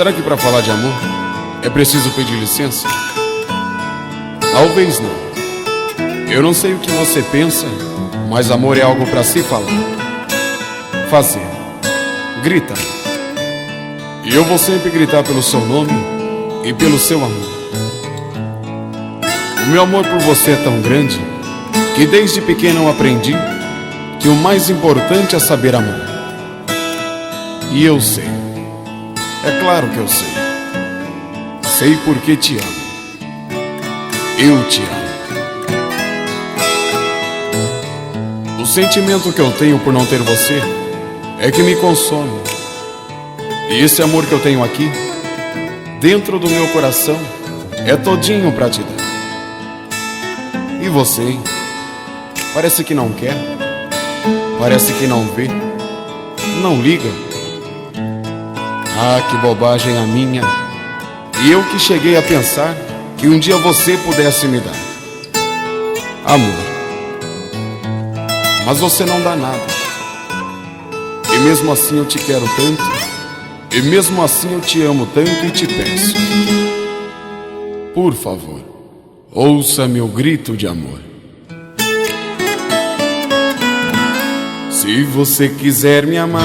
será que para falar de amor é preciso pedir licença? Talvez não. Eu não sei o que você pensa, mas amor é algo para se falar, fazer, grita. E eu vou sempre gritar pelo seu nome e pelo seu amor. O meu amor por você é tão grande que desde pequeno eu aprendi que o mais importante é saber amar. E eu sei, é claro que eu sei. Sei porque te amo. Eu te amo. O sentimento que eu tenho por não ter você é que me consome. E esse amor que eu tenho aqui, dentro do meu coração, é todinho pra te dar. E você, hein? Parece que não quer, parece que não vê, não liga. Ah, que bobagem a minha. E eu que cheguei a pensar que um dia você pudesse me dar amor. Mas você não dá nada. E mesmo assim eu te quero tanto. E mesmo assim eu te amo tanto e te peço, por favor, ouça meu grito de amor. Se você quiser me amar,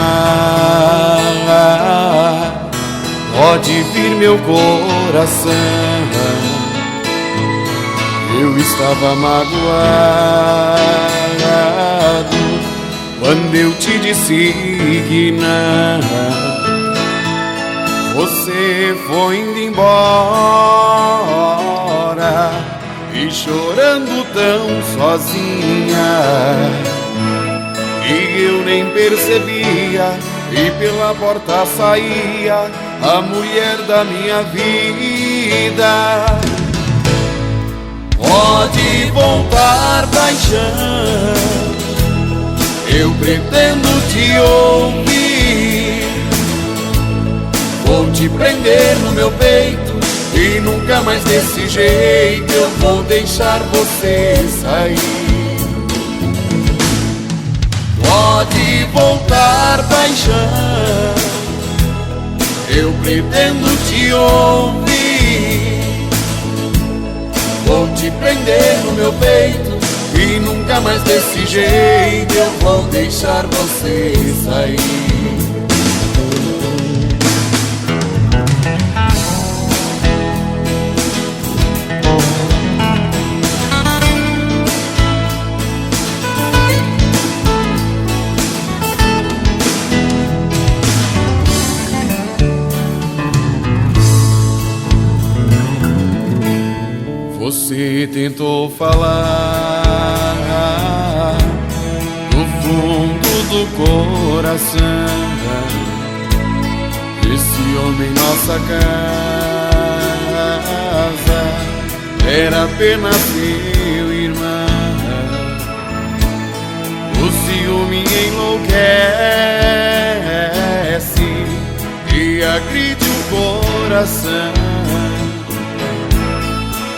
pode vir meu coração. Eu estava magoado quando eu te disse que não. Você foi indo embora e chorando tão sozinha, e eu nem percebia, e pela porta saía a mulher da minha vida. Pode voltar, paixão, eu pretendo te ouvir. Vou te prender no meu peito e nunca mais desse jeito eu vou deixar você sair. Pode voltar, paixão, eu pretendo te ouvir. Vou te prender no meu peito e nunca mais desse jeito eu vou deixar você sair. Você tentou falar no fundo do coração. Esse homem em nossa casa era apenas seu irmão. O ciúme enlouquece e agride o coração.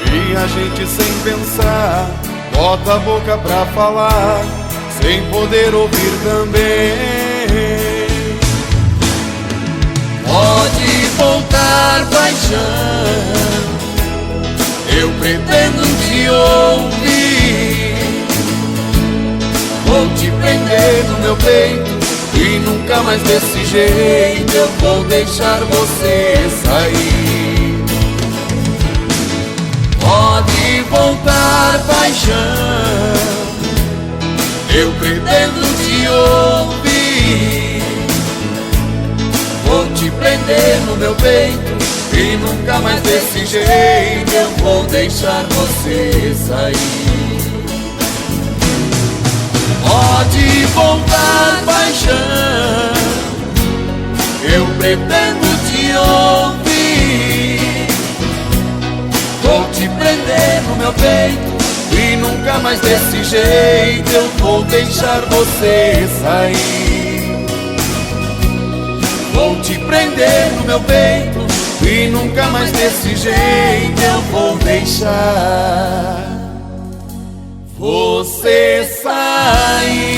E a gente sem pensar bota a boca pra falar, sem poder ouvir também. Pode voltar, paixão, eu pretendo te ouvir. Vou te prender no meu peito e nunca mais desse jeito eu vou deixar você sair. Pode voltar, paixão, eu pretendo te ouvir. Vou te prender no meu peito e nunca mais desse jeito eu vou deixar você sair. Pode voltar, paixão, eu pretendo te ouvir. Vou te prender no meu peito e nunca mais desse jeito eu vou deixar você sair. Vou te prender no meu peito e nunca mais desse jeito eu vou deixar você sair.